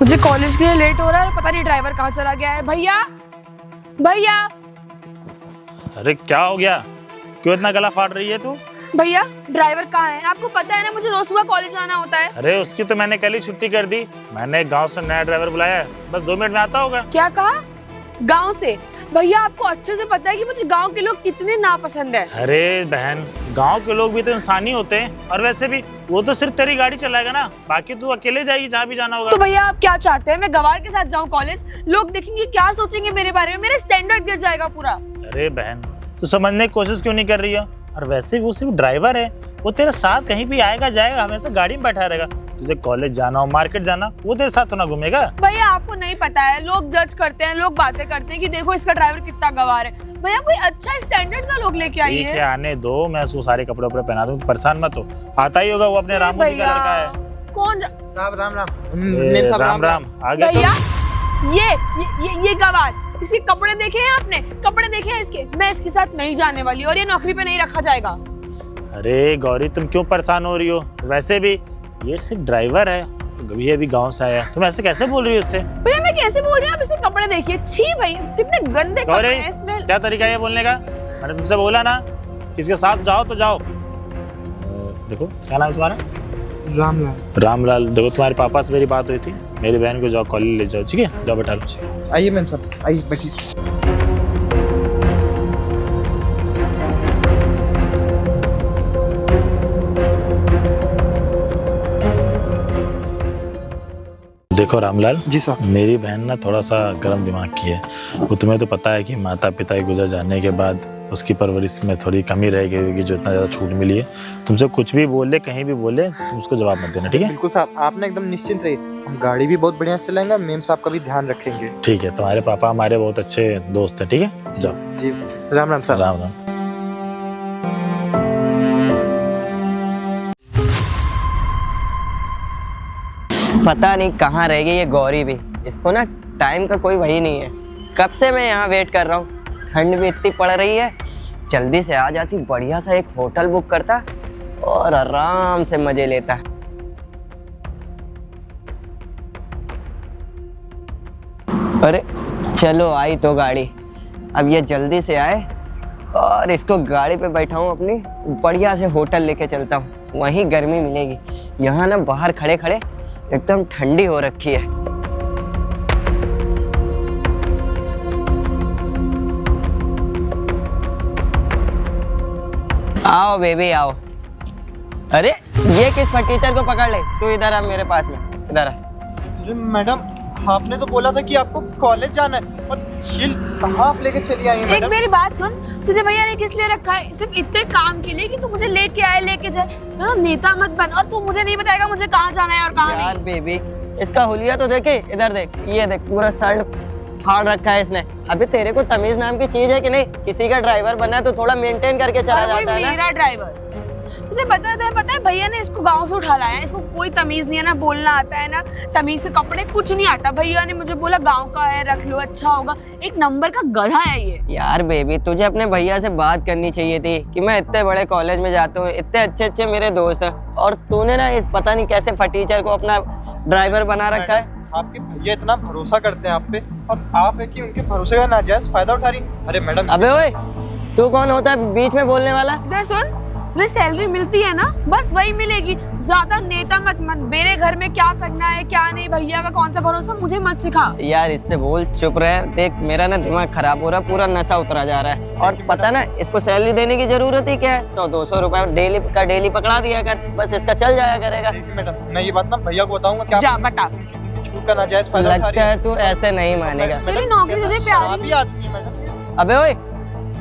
मुझे कॉलेज के लिए लेट हो रहा है, पता नहीं ड्राइवर कहाँ चला गया है। भैया भैया। अरे क्या हो गया, क्यों इतना गला फाड़ रही है तू? भैया ड्राइवर कहाँ है? आपको पता है ना मुझे रोज सुबह कॉलेज जाना होता है। अरे उसकी तो मैंने कल ही छुट्टी कर दी। मैंने गांव से नया ड्राइवर बुलाया है, बस 2 मिनट में आता होगा। क्या कहा? गांव से? भैया आपको अच्छे से पता है कि मुझे गांव के लोग कितने नापसंद है। अरे बहन, गांव के लोग भी तो इंसान ही होते हैं, और वैसे भी वो तो सिर्फ तेरी गाड़ी चलाएगा ना, बाकी तू अकेले जाएगी जहाँ भी जाना होगा। तो भैया आप क्या चाहते हैं, मैं गवार के साथ जाऊँ कॉलेज? लोग देखेंगे, क्या सोचेंगे मेरे बारे में, मेरा स्टैंडर्ड गिर जाएगा पूरा। अरे बहन, तू समझने की कोशिश क्यों नहीं कर रही है? और वैसे भी वो सिर्फ ड्राइवर है, वो तेरे साथ कहीं भी आएगा जाएगा, हमेशा गाड़ी में बैठा रहेगा। तुझे कॉलेज जाना हो, मार्केट जाना, वो तेरे साथ तो ना घूमेगा। भैया आपको नहीं पता है, लोग जज करते हैं, लोग बातें करते हैं कि देखो इसका ड्राइवर कितना गवार है। भैया कोई अच्छा स्टैंडर्ड का लोग लेके आइए। ठीक है, आने दो, मैं उसको सारे कपड़े उपड़े पहना दूं, परेशान मत हो। आता ही होगा, वो अपने रामू जी का लड़का है। कौन? साहब राम राम। राम राम। आ गया भैया ये गवार, इसके कपड़े देखे हैं आपने? कपड़े देखे हैं इसके? मैं इसके साथ नहीं जाने वाली और ये नौकरी पे नहीं रखा जाएगा। अरे गौरी, तुम क्यों परेशान हो रही हो? वैसे भी ये सिर्फ ड्राइवर है, अभी गांव से आया, तुम ऐसे कैसे बोल रही हो इससे? भैया मैं कैसे बोल रही हूँ, आप इसके कपड़े देखिए। छी भैया, कितने गंदे कपड़े हैं इसमें। क्या तरीका है ये बोलने का? मैंने तुमसे बोला ना, किसके साथ जाओ तो जाओ। देखो क्या नाम है तुम्हारा? रामलाल। रामलाल। देखो तुम्हारे पापा से मेरी बात हुई थी, मेरी बहन को जाओ कॉलेज ले जाओ, ठीक है? जाओ बैठा लो। आइए मैम साहब, आइए बैठिए। देखो रामलाल जी साहब। मेरी बहन ना थोड़ा सा गर्म दिमाग की है। वो तुम्हें तो पता है कि माता पिता के गुजर जाने के बाद उसकी परवरिश में थोड़ी कमी रह गई होगी, जो इतना ज़्यादा छूट मिली है। तुमसे कुछ भी बोले, कहीं भी बोले, तुम उसको जवाब मत देना, ठीक है? बिल्कुल साहब, आप ना एकदम निश्चिंत रहिए, हम गाड़ी भी बहुत बढ़िया चलाएंगे, मेम साहब का भी ध्यान रखेंगे। ठीक है, तुम्हारे पापा हमारे बहुत अच्छे दोस्त हैं, ठीक है? जाओ। जी राम राम साहब। राम राम। पता नहीं कहाँ रह गई ये गौरी भी, इसको ना टाइम का कोई वही नहीं है। कब से मैं यहाँ वेट कर रहा हूँ, ठंड भी इतनी पड़ रही है, जल्दी से आ जाती, बढ़िया सा एक होटल बुक करता और आराम से मजे लेता। अरे चलो आई तो गाड़ी, अब ये जल्दी से आए और इसको गाड़ी पे बैठाऊं, अपनी बढ़िया से होटल लेके चलता हूँ, वहीं गर्मी मिलेगी। यहाँ ना बाहर खड़े खड़े एकदम ठंडी हो रखी है। आओ बेबी आओ। अरे ये किस टीचर को पकड़ ले, तू इधर आ मेरे पास में, इधर आ। अरे मैडम, आपने तो बोला था कि आपको कॉलेज जाना है, और ये कहाँ आप लेके चली आई हैं मैडम? एक मेरी बात सुन, तुझे भैया ने किस लिए रखा है? सिर्फ इतने काम के लिए कि तू मुझे लेके आए लेके जाए, ना नेता मत बन। और तू मुझे नहीं बताएगा मुझे कहाँ जाना है और कहाँ नहीं। यार बेबी, इसका हुलिया तो देखे, इधर देख, ये देख पूरा शर्ट फाड़ रखा है इसने। अभी तेरे को तमीज नाम की चीज है कि नहीं? किसी का ड्राइवर बनना है तो थोड़ा मेंटेन करके चला जाता है ना। मेरा ड्राइवर, तुझे पता है भैया ने इसको गांव से उठा लाया है, इसको कोई तमीज नहीं है, ना बोलना आता है ना तमीज से कपड़े, कुछ नहीं आता। भैया ने मुझे बोला गांव का है, रख लो, अच्छा होगा। एक नंबर का गधा है ये। यार बेबी, तुझे अपने भैया से बात करनी चाहिए थी कि मैं इतने बड़े कॉलेज में जाता हूँ, इतने अच्छे अच्छे मेरे दोस्त हैं, और तूने ना इस पता नहीं कैसे फटीचर को अपना ड्राइवर बना रखा है। आपके भैया इतना भरोसा करते हैं आप पे, और आप है कि उनके भरोसे का नाजायज फायदा उठा रही। अरे मैडम। अबे ओए, तू कौन होता है बीच में बोलने वाला? इधर सुन, तुझे सैलरी मिलती है ना, बस वही मिलेगी, ज्यादा नेता मत मेरे घर में क्या करना है क्या नहीं, भैया का कौन सा भरोसा, मुझे मत सिखा। यार इससे बोल, चुप रहे। देख मेरा ना दिमाग खराब हो रहा, पूरा नशा उतरा जा रहा है। और पता ना इसको सैलरी देने की जरूरत ही क्या है? 100-200 रुपए डेली पकड़ा दिया कर, बस इसका चल जाया करेगा। मैडम, मैं ये बात ना भैया को बताऊंगा। क्या जा बता। छूट का नाजायज फायदा उठा रही लगता है तू ऐसे नहीं मानेगा। तेरी नौकरी तुझे प्यारी है आदमी मैडम। अबे ओए,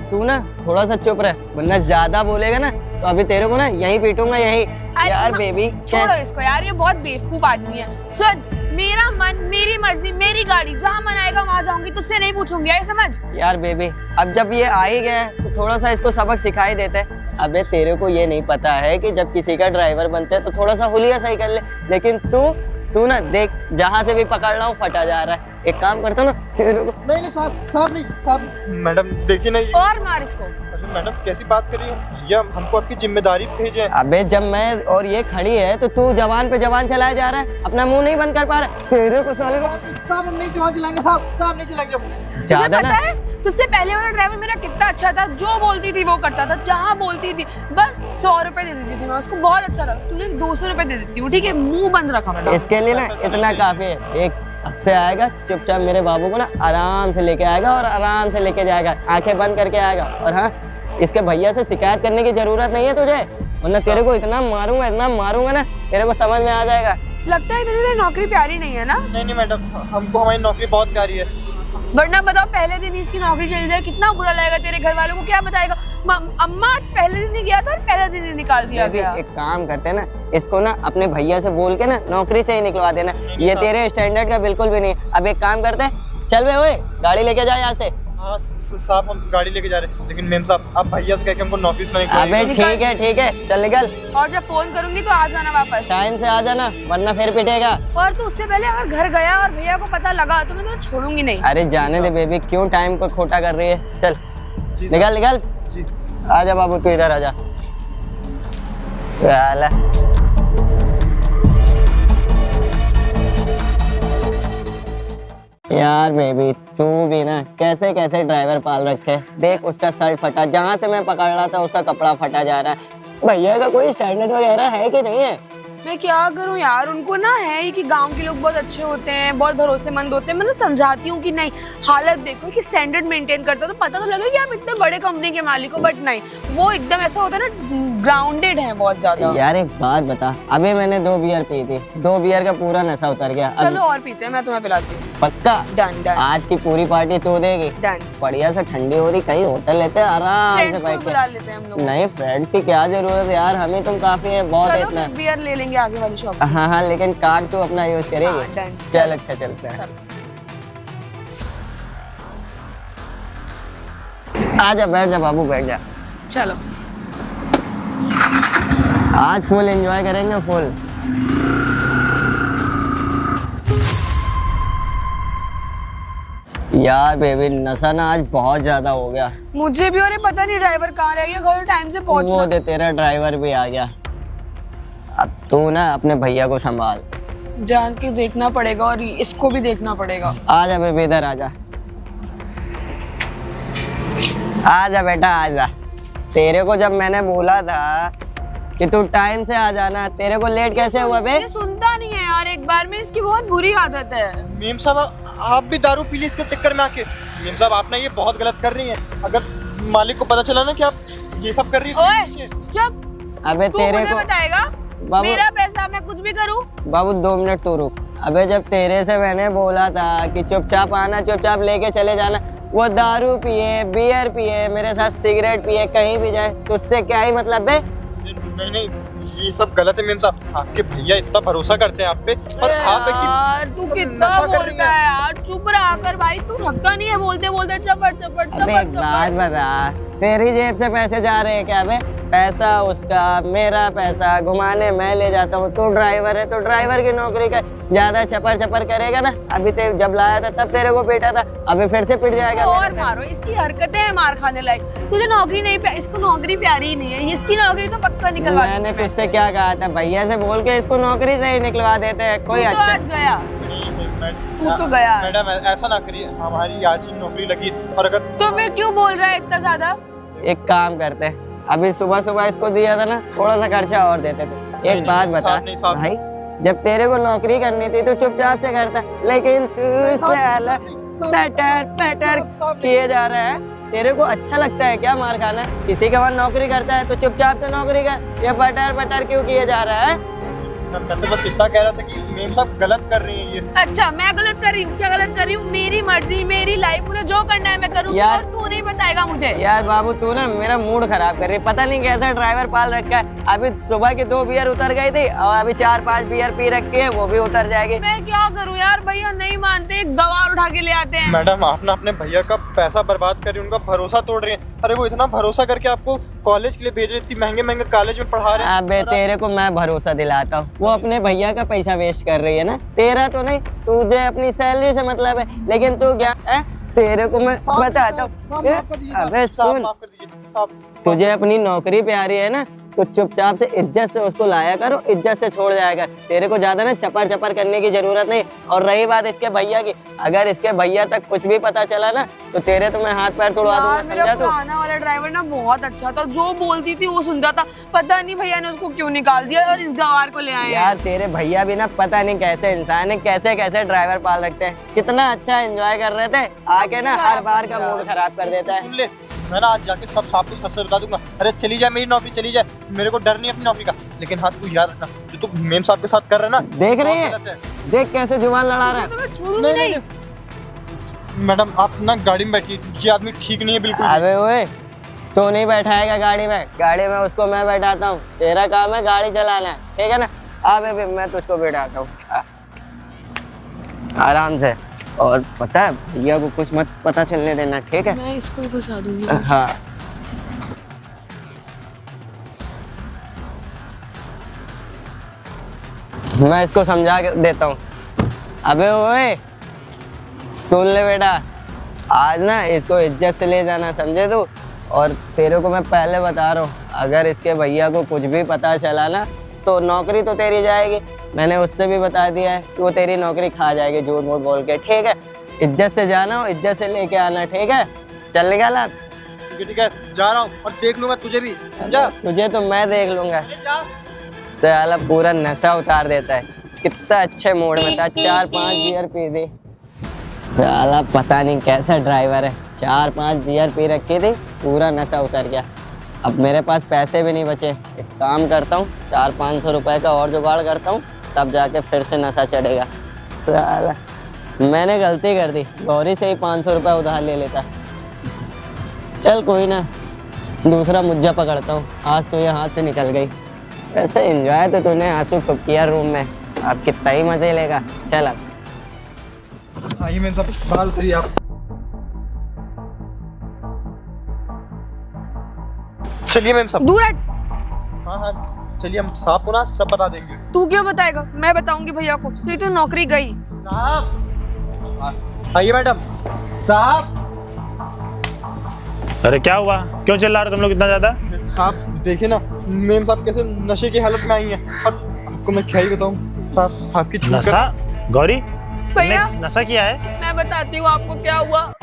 तू ना थोड़ा सा चुप रह, वरना ज्यादा बोलेगा ना तो अभी तेरे को ना यहीं पीटूंगा, यहीं। यार बेबी छोड़ो इसको यार, ये बहुत बेवकूफ आदमी है। सुन, मेरा मन, मेरी मर्जी, मेरी गाड़ी, जहाँ मन आएगा वहाँ जाऊंगी, तुझसे नहीं पूछूंगी, ये समझ? यार बेबी, अब जब ये आ ही गया है तो थोड़ा सा इसको सबक सिखाई देते हैं। अबे तेरे को ये नहीं पता है कि जब किसी का ड्राइवर बनते हैं तो थोड़ा सा हुलिया सही कर ले, लेकिन तू ना देख, जहाँ से भी पकड़ रहा हूँ फटा जा रहा है। एक काम करता हूँ ना तेरे को। नहीं साहब नहीं साहब। मैडम देखिए ना, और मार इसको। मैडम कैसी बात कर रही हो? भैया हमको आपकी जिम्मेदारी भेजे हैं। अबे जब मैं और ये खड़ी है तो तू जवान पे जवान चलाया जा रहा है, अपना मुंह नहीं बंद कर पा रहा। तेरे को साले को साहब हम नहीं जवान चलाएंगे, साहब नहीं चलाएंगे। तुझे ज्यादा पता ना है तुझसे पहले वाला ड्राइवर मेरा कितना अच्छा था, जो बोलती थी वो करता था, जहाँ बोलती थी बस 100 रुपए दे देती थी मैं उसको, बहुत अच्छा था। तुझे 200 रुपए दे देती हूँ, ठीक है, मुंह बंद रखा बेटा। इसके लिए ना इतना काफी है। एक अब से आएगा चुपचाप मेरे बाबू को ना आराम से लेके आएगा और आराम से लेके जाएगा, आंखें बंद करके आएगा। और हाँ, इसके भैया से शिकायत करने की जरूरत नहीं है तुझे, वरना तेरे को इतना मारूंगा ना तेरे को समझ में आ जाएगा। लगता है तुझे नौकरी प्यारी नहीं है ना? नहीं मैडम, हमको हमारी नौकरी बहुत प्यारी है। वरना बताओ पहले दिन इसकी नौकरी चली जाए कितना बुरा लगेगा, तेरे घर वालों को क्या बताएगा? अम्मा आज पहले दिन ही गया था और पहले दिन ही निकाल दिया गया। एक काम करते हैं ना, इसको ना अपने भैया से बोल के ना नौकरी से ही निकलवा देना, ये तेरे स्टैंडर्ड का बिल्कुल भी नहीं। अब एक काम करते हैं, चल बे ओए गाड़ी लेके जा यहाँ से। हाँ साहब हम गाड़ी लेके जा रहे हैं, लेकिन मेम साहब आप भैया से कह के हमको नौकरी से नहीं निकलवाइएगा। अबे ठीक है चल निकल। और जब फोन करूंगी तो आ जाना वापस, टाइम से आ जाना वरना फिर पिटेगा। और तू उससे पहले अगर घर गया और भैया को पता लगा तो मैं तुझे छोड़ूंगी नहीं। अरे जाने दे बेबी, क्यों टाइम को खोटा कर रही है। चल जी साहब। निकल जी आजा बाबू, तू इधर आजा। साला यार बेबी तू भी ना कैसे कैसे ड्राइवर पाल रखे। देख उसका शर्ट फटा, जहाँ से मैं पकड़ रहा था उसका कपड़ा फटा जा रहा है। भैया का कोई स्टैंडर्ड वगैरह है कि नहीं है? मैं क्या करूं यार, उनको ना है ही कि गांव के लोग बहुत अच्छे होते हैं, बहुत भरोसेमंद होते हैं। मैं ना समझाती हूँ कि नहीं, हालत देखो कि स्टैंडर्ड मेंटेन करता तो पता तो लगे कि आप इतने बड़े कंपनी के मालिक हो, बट नहीं, वो एकदम ऐसा होता है ना, ग्राउंडेड है बहुत ज्यादा। यार एक बात बता, अभी मैंने 2 बियर पी थी, 2 बियर का पूरा नशा उतर गया। चलो और पीते हैं, मैं तुम्हें पिलाती हूँ। पक्का? डन डन आज की पूरी पार्टी तू देगी। डन। बढ़िया से ठंडी हो रही, कहीं होटल लेते हैं आराम से फ्रेंड्स को बैठ बुला के। लेते हैं हम लोग। नहीं फ्रेंड्स की क्या जरूरत है यार, हमें तुम काफी है, बहुत है चलो इतना। फिर बियर ले लेंगे आगे वाली शॉप से। हाँ लेकिन कार्ड तो अपना यूज हाँ, करेगी। डन। चल अच्छा चलते हैं। चलो। आजा बैठ जा बाबू, बैठ जा। चलो आज फुल एंजॉय करेंगे, फुल। यार बेबी नशा ना आज बहुत ज्यादा हो गया मुझे भी, और ये पता नहीं ड्राइवर कहाँ रह गया, घर टाइम से वो पहुंचना। दे तेरा ड्राइवर भी आ गया। अब तू ना अपने भैया को संभाल। जान के देखना पड़ेगा और इसको भी देखना पड़ेगा। आजा बेबी इधर आजा, आजा बेटा आजा। तेरे को जब मैंने बोला था कि तू टाइम से आ जाना, तेरे को लेट कैसे हुआ बे? ये सुनता नहीं है यार, एक बार में इसकी बहुत बुरी आदत है। मेम साहब आप भी दारू पी ली इसके चक्कर में आके। मेम साहब आप ना ये बहुत गलत कर रही हैं। अगर मालिक को पता चला ना कि आप ये सब कर रही ओए जब अबे तू तेरे मुझे को बताएगा बाबू- मेरा पैसा, मैं कुछ भी करूं। बाबू 2 मिनट तू रुक। अबे जब तेरे से मैंने बोला था कि चुपचाप आना, चुपचाप लेके चले जाना, वो दारू पिए, बियर पिए, मेरे साथ सिगरेट पिए, कहीं भी जाए, तुझसे क्या ही मतलब बे? नहीं ये सब गलत है मेम साहब। आपके भैया इतना भरोसा करते हैं आप पे, और आप है यार कि तू सब कितना नशा कर रही बोलता है यार, चुप रहा कर भाई, तू थकता नहीं है बोलते बोलते चपड़ चपड़ अबे एक बात बता, तेरी जेब से पैसे जा रहे हैं क्या बे? पैसा उसका, मेरा पैसा, घुमाने मैं ले जाता हूँ। तू ड्राइवर है तो ड्राइवर की नौकरी कर, ज्यादा चपर चपर करेगा ना। अभी ते जब लाया था तब तेरे को पीटा था, अभी फिर से पिट जाएगा और मेरे से। मारो, इसकी हरकतें हैं मार खाने लायक। तुझे नौकरी नहीं, इसको नौकरी प्यारी ही नहीं है, इसकी नौकरी तो पक्का निकलवा दूंगी मैंने मैं तुझसे इससे। क्या कहा था, भैया से बोल के इसको नौकरी से ही निकलवा देते हैं। कोई तू तो अच्छा आज गया, तू तो गया। मैडम ऐसा ना करिए, हमारी आज ही नौकरी लगी, और अगर तो फिर क्यों बोल रहा है इतना ज्यादा? एक काम करते हैं, अभी सुबह सुबह इसको दिया था ना, थोड़ा सा खर्चा और देते थे। एक बात बता भाई, जब तेरे को नौकरी करनी थी तो चुपचाप से करता, लेकिन तू साला पटर पटर किए जा रहा है। तेरे को अच्छा लगता है क्या मार खाना? किसी के वहाँ नौकरी करता है तो चुपचाप से नौकरी कर, ये पटर पटर क्यों किए जा रहा है? मैं तो बस इतना कह रहा था कि मेम साहब गलत कर रही हैं ये। अच्छा मैं गलत कर रही हूँ? क्या गलत कर रही हूँ? मेरी मर्जी, मेरी लाइफ, मुझे जो करना है मैं करूँगी, यार- और तू नहीं बताएगा मुझे। यार बाबू तू ना मेरा मूड खराब कर रही है, पता नहीं कैसा ड्राइवर पाल रखा है। अभी सुबह की 2 बियर उतर गई थी और अभी 4-5 बियर पी रखी है, वो भी उतर जाएगी। मैं क्या करूँ यार, भैया नहीं मानते, एक गवार उठा के ले आते हैं। मैडम आप ना अपने भैया का पैसा बर्बाद कर रही हैं, उनका भरोसा तोड़ रही हैं। अरे वो इतना भरोसा करके आपको कॉलेज के लिए भेज रहे, इतनी महंगे महंगे कॉलेज में पढ़ा रहे हैं। अबे तेरे को मैं भरोसा दिलाता हूँ, वो अपने भैया का पैसा वेस्ट कर रही है ना, तेरा तो नहीं। तुझे अपनी सैलरी से मतलब है, लेकिन तू क्या है? तेरे को मैं बताता हूँ। अबे सुन, माफ कर दीजिए साहब। तुझे अपनी नौकरी प्यारी है ना, तो चुपचाप से इज्जत से उसको लाया कर और इज्जत से छोड़ जाया कर। तेरे को ज्यादा ना चपर चपर करने की जरूरत नहीं। और रही बात इसके भैया की, अगर इसके भैया तक कुछ भी पता चला ना तो तेरे तो मैं हाथ पैर तोड़वा दूंगा, यार मेरा समझा तू? पुराना वाला ड्राइवर ना बहुत अच्छा था, जो बोलती थी वो सुनता था। पता नहीं भैया ने उसको क्यों निकाल दिया और इस गवार को ले आए हैं। यार तेरे भैया भी ना पता नहीं कैसे इंसान है, कैसे कैसे ड्राइवर पाल रखते हैं। कितना अच्छा एंजॉय कर रहे थे, आके ना हर बार का मूड खराब कर देता है। सुन ले, मैं ना आज जाके सब साहब को सच सच बता दूंगा। अरे चली जाए मेरी नौकरी, चली जाए, मेरे को डर नहीं अपनी नौकरी का। लेकिन हाँ तू याद रखना, जो तू मेम साहब के साथ कर रहा है ना, देख रही बहुत है, गलत है। देख कैसे जुबान लड़ा रहा है। तो मैं छोड़ूंगी नहीं। मैडम आप ना गाड़ी में बैठिए, ये आदमी ठीक नहीं है बिल्कुल। अबे ओए, तू नहीं बैठाएगा गाड़ी में? गाड़ी में उसको मैं बैठाता हूँ। तेरा काम है गाड़ी चलाना, ठीक है ना? अबे मैं तुझको बैठाता हूँ आराम से। और पता है भैया को कुछ मत पता चलने देना, ठीक है? मैं इसको ही फंसा दूंगी। हाँ मैं इसको समझा के देता हूँ। अबे ओए सुन ले बेटा, आज ना इसको इज्जत से ले जाना, समझे तू? और तेरे को मैं पहले बता रहा हूँ, अगर इसके भैया को कुछ भी पता चला ना तो नौकरी तो तेरी जाएगी। मैंने उससे भी बता दिया है कि वो तेरी नौकरी खा जाएगी झूठ मूठ बोल के, ठीक है? इज्जत से जाना और इज्जत से लेके आना, ठीक है? चल निकल अब। ठीक है, जा रहा हूँ और देख लूंगा तुझे भी, समझा? तुझे तो मैं देख लूंगा। साला पूरा नशा उतार देता है, कितना अच्छे मूड में था। 4-5 बियर पी दी। साला पता नहीं कैसा ड्राइवर है, 4-5 बियर पी रखी थी, पूरा नशा उतर गया। अब मेरे पास पैसे भी नहीं बचे। एक काम करता हूँ, 400-500 रुपए का और जुगाड़ करता हूँ, तब जाके फिर से नशा चढ़ेगा। साला मैंने गलती कर दी, गौरी से ही 500 रुपये उधार ले लेता। चल कोई ना, दूसरा मुज्जा पकड़ता हूँ। आज तो ये हाथ से निकल गई। ऐसे एंजॉय तो तूने आंसू खूब किया रूम में, अब कितना ही मजे लेगा। चल अब आइए मेम साहब, बाल उतरिए आप। चलिए मेम साहब। दूर हट। हाँ हाँ चलिए, हम साहब को ना सब बता देंगे। तू क्यों बताएगा? मैं बताऊंगी भैया को। तेरी तो नौकरी गई। साहब आइए मैडम। साहब अरे क्या हुआ, क्यों चिल्ला रहे तुम लोग इतना ज्यादा? साहब देखिए ना, मेम साहब कैसे नशे की हालत में आई हैं। और आपको मैं क्या ही बताऊं साहब, आपकी छूट नशा? गौरी भैया तुमने नशा किया है? मैं बताती हूँ आपको क्या हुआ।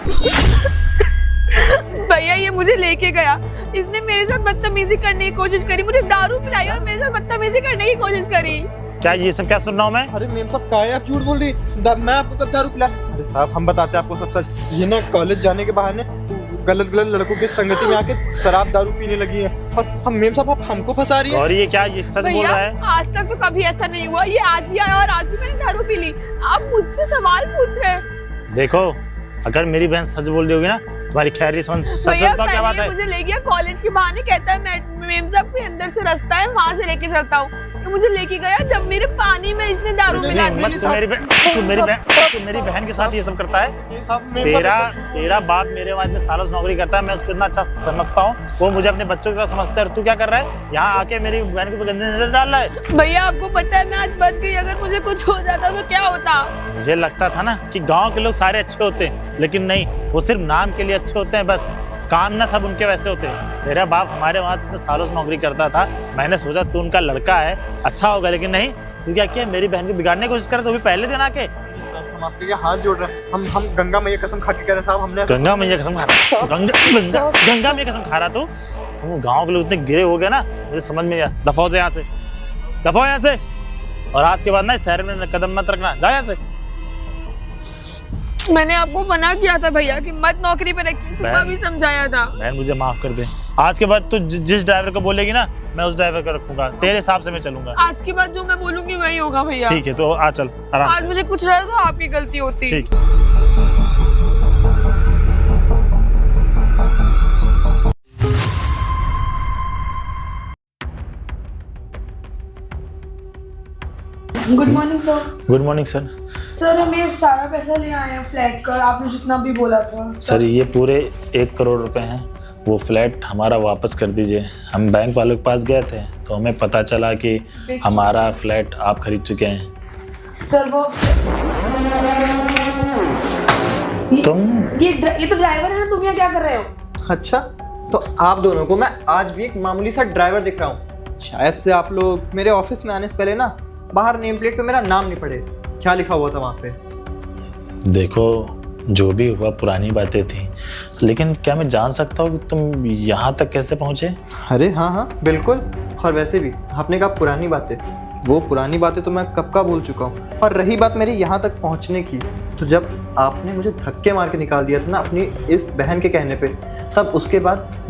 भैया ये मुझे लेके गया, इसने मेरे साथ बदतमीजी करने की कोशिश करी, मुझे दारू पिलाई और मेरे साथ बदतमीजी करने की कोशिश करी। क्या ये सब क्या सुन रहा हूँ मैं? अरे मेम साहब कहा है, आप झूठ बोल रही मैं आपको कब दारू पिला? अरे साहब हम बताते हैं आपको सब सच। ये ना कॉलेज जाने के बहाने गलत गलत लड़कों की संगति में आके शराब दारू पीने लगी है। और हम मेम साहब आप हमको फंसा रही है। गौरी ये क्या, ये सच बोल भैया रहा है? आज तक तो कभी ऐसा नहीं हुआ, ये आज ही आया और आज ही मैंने दारू पी ली। आप मुझसे सवाल पूछ रहे हैं। देखो अगर मेरी बहन सच बोल रही होगी ना, तुम्हारी खैर सच भैया होता क्या बात पहले है? मुझे ले गया कॉलेज के बहाने, कहता है मेम साहब के अंदर से रास्ता है वहाँ से लेके चलता हूँ। तो मुझे लेके गया जब मेरे पानी में इसने दारू मिला दी। तू मेरी बहन के साथ ये सब करता है? ये साहब मेम साहब तेरा बाप मेरे वहाँ इतने सालों से नौकरी करता है, मैं उसको इतना अच्छा समझता हूँ, वो मुझे अपने बच्चों की तरह समझता है। और तू क्या कर रहा है यहाँ आके मेरी बहन को गंदे नजर डाल रहा है? भैया आपको पता है मैं आज बच गई, अगर मुझे कुछ हो जाता तो क्या होता? मुझे लगता था ना कि गांव के लोग सारे अच्छे होते हैं, लेकिन नहीं, वो सिर्फ नाम के लिए अच्छे होते हैं, बस काम ना सब उनके वैसे होते हैं। तेरा बाप हमारे वहाँ इतने सालों से नौकरी करता था, मैंने सोचा तू उनका लड़का है, अच्छा होगा, लेकिन नहीं, तू क्या किया, मेरी बहन को बिगाड़ने की कोशिश कर, तो भी पहले दिन आके। हम आपके लिए हाथ जोड़ रहे हैं। हम गंगा मैया कसम खा के कह रहे हैं साहब, हमने गंगा मैया कसम खा रहा, गंगा मैया कसम खा रहा तू? तुम गाँव के लोग इतने गिरे हो गए ना, मुझे समझ में नहीं आया। दफाओ से यहाँ से, दफाओ यहाँ से, और आज के बाद ना शहर में कदम मत रखना, जा यहाँ से। मैंने आपको मना किया था भैया कि मत नौकरी पे रखिए, सुबह भी समझाया था। बहन मुझे माफ कर दे, आज के बाद तू जिस ड्राइवर को बोलेगी ना, मैं उस ड्राइवर को रखूंगा, तेरे हिसाब से मैं चलूंगा। आज के बाद जो मैं बोलूंगी वही होगा भैया। ठीक है, तो आ चल आराम आज से। मुझे कुछ रहा तो आपकी गलती होती। ठीक। Good morning sir. Good morning sir. Sir हम ये सारा पैसा ले आए हैं फ्लैट का, आपने जितना भी बोला था। सर ये पूरे 1 करोड़ रुपए हैं, वो फ्लैट हमारा वापस कर दीजिए। हम बैंक वालों के पास गए थे तो हमें पता चला कि हमारा फ्लैट आप खरीद चुके हैं। सर वो तुम ये तो ड्राइवर है ना, तुम यहाँ क्या कर रहे हो? अच्छा, तो आप दोनों को मैं आज भी एक मामूली सा ड्राइवर दिख रहा हूँ। शायद से आप लोग मेरे ऑफिस में आने से पहले ना बाहर नेम प्लेट पे मेरा नाम नहीं पढ़े, क्या लिखा हुआ था वहाँ पे। देखो, जो भी हुआ पुरानी बातें थी, लेकिन क्या मैं जान सकता हूँ कि तुम यहाँ तक कैसे पहुँचे? अरे हाँ हाँ बिल्कुल, और वैसे भी आपने कहा पुरानी बातें, वो पुरानी बातें तो मैं कब का भूल चुका हूँ। और रही बात मेरी यहाँ तक पहुँचने की, तो जब आपने मुझे धक्के मार के निकाल दिया था ना अपनी इस बहन के कहने पे, तब उसके बाद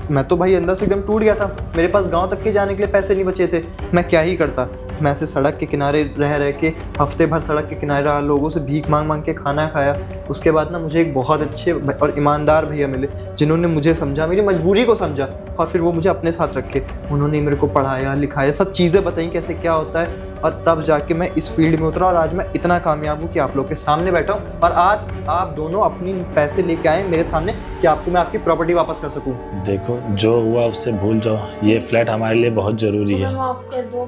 मैं तो भाई अंदर से एकदम टूट गया था। मेरे पास गांव तक के जाने के लिए पैसे नहीं बचे थे, मैं क्या ही करता। मैं ऐसे सड़क के किनारे रह के हफ्ते भर सड़क के किनारे रहा, लोगों से भीख मांग मांग के खाना खाया। उसके बाद ना मुझे एक बहुत अच्छे और ईमानदार भैया मिले, जिन्होंने मुझे समझा, मेरी मजबूरी को समझा, और फिर वो मुझे अपने साथ रखे। उन्होंने मेरे को पढ़ाया लिखाया, सब चीज़ें बताई कैसे क्या होता है, और तब जाके मैं इस फील्ड में उतरा और आज मैं इतना कामयाब हूँ कि आप लोग के सामने बैठा हूँ। और आज आप दोनों अपनी पैसे लेके आए मेरे सामने कि आपको मैं आपकी प्रॉपर्टी वापस कर सकूँ। देखो, जो हुआ उससे भूल जाओ, ये फ्लैट हमारे लिए बहुत ज़रूरी है। माफ कर दो,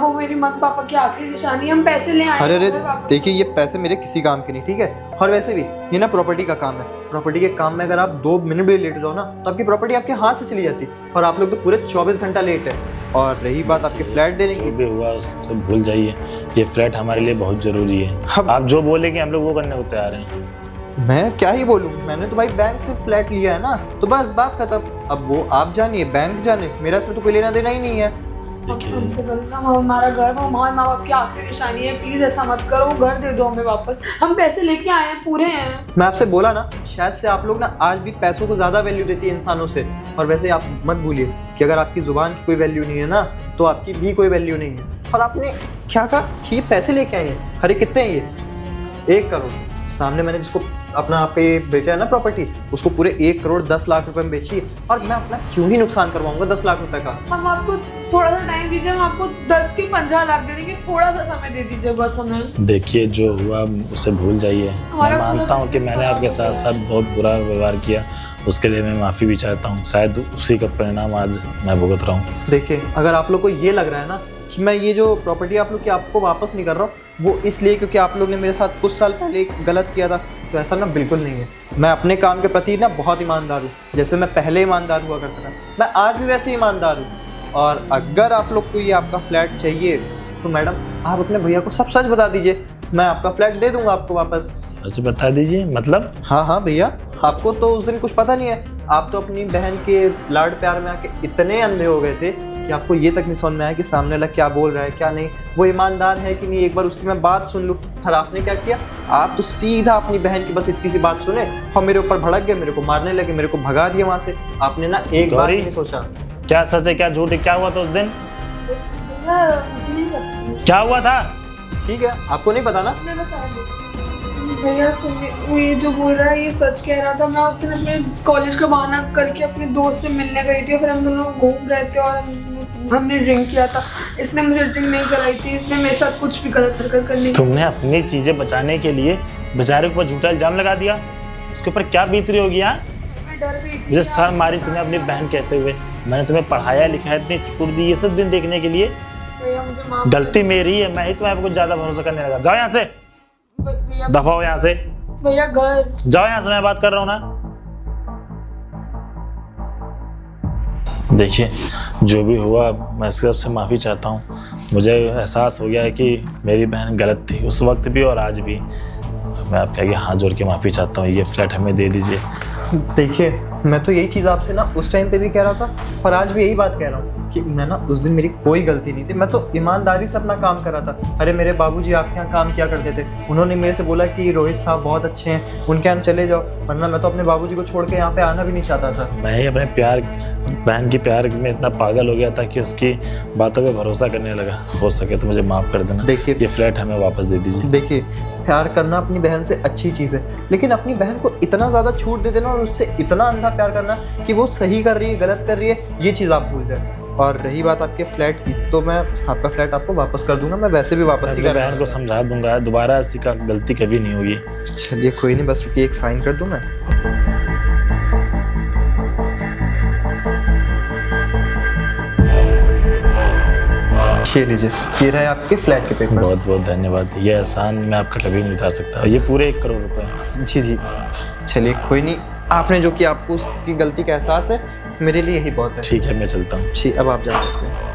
वो मेरी मम्मी पापा की आखिरी निशानी, हम पैसे ले आए। अरे देखिए, ये पैसे मेरे किसी काम के नहीं, ठीक है। और वैसे भी ये ना प्रॉपर्टी का काम है, प्रॉपर्टी के काम में अगर आप 2 मिनट भी लेट जाओ ना तो आपकी प्रॉपर्टी आपके हाथ से चली जाती, और आप लोग तो पूरे 24 घंटा लेट है। और रही बात आपके फ्लैट देने की, जो भी हुआ उससे भूल जाइए, ये फ्लैट हमारे लिए बहुत ज़रूरी है। आप जो बोलेंगे हम लोग वो करने को तैयार हैं। मैं क्या ही बोलूँ, मैंने तो भाई बैंक से फ्लैट लिया है ना, तो बस बात खत्म। अब वो आप जानिए, बैंक जाने, मेरा इसमें तो कोई लेना देना ही नहीं है। हमसे गलत, हमारा घर, हमारे माँ बाप की आखिरी निशानी है, प्लीज ऐसा मत करो, वो घर दे दो हमें वापस, हम पैसे लेके आए हैं, पूरे हैं। मैं आपसे बोला ना, शायद से आप लोग ना आज भी पैसों को ज्यादा वैल्यू देती है इंसानों से। और वैसे आप मत भूलिए कि अगर आपकी जुबान की कोई वैल्यू नहीं है ना, तो आपकी भी कोई वैल्यू नहीं है। और आपने क्या कहा, ये पैसे लेके आए हैं? अरे कितने हैं ये? 1 करोड़। सामने मैंने जिसको अपना आप पे बेचा है ना प्रॉपर्टी, उसको पूरे 1 करोड़ 10 लाख रुपए में बेची है, और मैं अपना क्यों ही नुकसान करवाऊंगा 10 लाख रुपए का। हम आपको थोड़ा सा टाइम दीजिए, हम आपको 10 के 15 लाख दे देंगे, थोड़ा सा समय दे दीजिए बस हमें। देखिए, जो हुआ उसे भूल जाइए। मैं मानता हूँ कि मैंने आपके साथ साथ बहुत बुरा व्यवहार किया, उसके लिए मैं माफ़ी भी चाहता हूँ। शायद उसी का परिणाम आज मैं भुगत रहा हूँ। देखिए, अगर आप लोग को ये लग रहा है ना कि मैं ये जो प्रॉपर्टी आप लोग की आपको वापस नहीं कर रहा हूँ, वो इसलिए क्योंकि आप लोग ने मेरे साथ कुछ साल पहले गलत किया था, तो ऐसा ना बिल्कुल नहीं है। मैं अपने काम के प्रति ना बहुत ईमानदार हूँ, जैसे मैं पहले ईमानदार हुआ करता था, मैं आज भी वैसे ईमानदार हूँ। और अगर आप लोग को ये आपका फ्लैट चाहिए तो मैडम आप अपने भैया को सब सच बता दीजिए, मैं आपका फ्लैट दे दूंगा आपको वापस। सच बता दीजिए मतलब? हाँ हाँ भैया, आपको तो उस दिन कुछ पता नहीं है, आप तो अपनी बहन के लाड प्यार में आके इतने अंधे हो गए थे कि आपको ये तक नहीं समझ में आया कि सामने वाला क्या बोल रहा है क्या नहीं, वो ईमानदार है कि नहीं, एक बार उसकी मैं बात सुन लूँ। और आपने क्या किया, आप तो सीधा अपनी बहन की बस इतनी सी बात सुने और मेरे ऊपर भड़क गए, मेरे को मारने लगे, मेरे को भगा दिया वहाँ से। आपने ना एक बार नहीं सोचा। क्या सच है क्या झूठ है, क्या हुआ था उस दिन? क्या हुआ था? ठीक है, आपको नहीं पता ना? भैया सुनिए, वो ये जो बोल रहा है ये सच कह रहा था। मैं उस दिन अपने कॉलेज का बहाना करके अपने दोस्त से मिलने गई थी, और फिर हम दोनों घूम रहे थे और हमने ड्रिंक किया था। इसने मुझे ड्रिंक नहीं कराई थी, इसने मेरे साथ कुछ भी गलत हरकत करने की। तुमने अपनी चीजें बचाने के लिए बेचारे के ऊपर झूठा इल्जाम लगा दिया, उसके ऊपर क्या बीत रही होगी? यहाँ मैं डर गई थी। मुझे शर्म मारी तुम्हें अपनी बहन कहते हुए। मैंने तुम्हें पढ़ाया लिखाया, इतनी छूट दी ये सब दिन देखने के लिए। भैया मुझे माफ, गलती मेरी है, मैं ही तुम्हें कुछ ज्यादा भरोसा करने लगा। जाओ यहाँ से, भैया दफा हो यहाँ से, भैया घर जाओ यहाँ से, मैं बात कर रहा हूँ ना। देखिए, जो भी हुआ मैं इसकी तरफ से माफ़ी चाहता हूँ। मुझे एहसास हो गया है कि मेरी बहन गलत थी उस वक्त भी और आज भी। मैं आपके आगे हाथ जोड़ के माफ़ी चाहता हूँ, ये फ्लैट हमें दे दीजिए। देखिए, मैं तो यही चीज़ आपसे ना उस टाइम पे भी कह रहा था और आज भी यही बात कह रहा हूँ कि मैं ना उस दिन मेरी कोई गलती नहीं थी, मैं तो ईमानदारी से अपना काम कर रहा था। अरे मेरे बाबूजी आपके यहाँ काम किया करते थे, उन्होंने मेरे से बोला कि रोहित साहब बहुत अच्छे हैं, उनके यहाँ चले जाओ, वरना मैं तो अपने बाबूजी को छोड़ के यहाँ पे आना भी नहीं चाहता था। मैं ही अपने प्यार बहन की प्यार में इतना पागल हो गया था कि उसकी बातों पे भरोसा करने लगा। हो सके तो मुझे माफ़ कर देना। देखिए, ये फ्लैट हमें वापस दे दीजिए। देखिए, प्यार करना अपनी बहन से अच्छी चीज़ है, लेकिन अपनी बहन को इतना ज़्यादा छूट दे देना और उससे इतना अंधा प्यार करना कि वो सही कर रही है गलत कर रही है, ये चीज़ आप भूल जाए। और रही बात आपके फ्लैट की, तो मैं आपका फ्लैट आपको वापस कर दूंगा, मैं वैसे भी वापस ही कर बहन को समझा दूंगा, दोबारा ऐसी का गलती कभी नहीं होगी। चलिए कोई नहीं, बस रुकिए, एक साइन कर दूं मैं। ये लीजिए, ये रहे आपके फ्लैट के पेपर। बहुत बहुत धन्यवाद, ये एहसान मैं आपका कभी नहीं उतार सकता। ये पूरे 1 करोड़ रुपए। जी जी, चलिए कोई नहीं, आपने जो किया आपको उसकी गलती का एहसास है, मेरे लिए यही बहुत है। ठीक है, मैं चलता हूँ। ठीक, अब आप जा सकते हैं।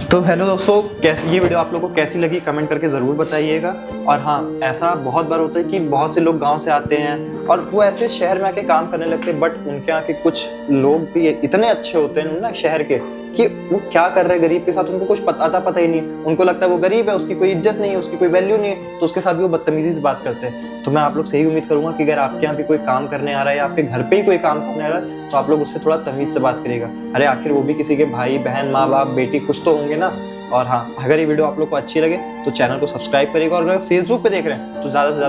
तो हेलो दोस्तों, कैसी ये वीडियो आप लोगों को कैसी लगी कमेंट करके ज़रूर बताइएगा। और हाँ, ऐसा बहुत बार होता है कि बहुत से लोग गांव से आते हैं और वो ऐसे शहर में आके काम करने लगते हैं, बट उनके यहाँ के कुछ लोग भी इतने अच्छे होते हैं ना शहर के, कि वो क्या कर रहे हैं गरीब के साथ उनको कुछ पता ही नहीं। उनको लगता है वो गरीब है, उसकी कोई इज्जत नहीं है, उसकी कोई वैल्यू नहीं है, तो उसके साथ भी वो बदतमीजी से बात करते हैं। तो मैं आप लोग से यही उम्मीद करूंगा कि अगर आपके यहाँ भी कोई काम करने आ रहा है या आपके घर पे ही कोई काम करने आ रहा है, तो आप लोग उससे थोड़ा तमीज़ से बात करिएगा। अरे आखिर वो भी किसी के भाई बहन माँ बाप बेटी कुछ तो होंगे ना। और हाँ, अगर ये वीडियो आप लोग को अच्छी लगे तो चैनल को सब्सक्राइब करिएगा, और अगर फेसबुक पे देख रहे हैं तो ज़्यादा से ज़्यादा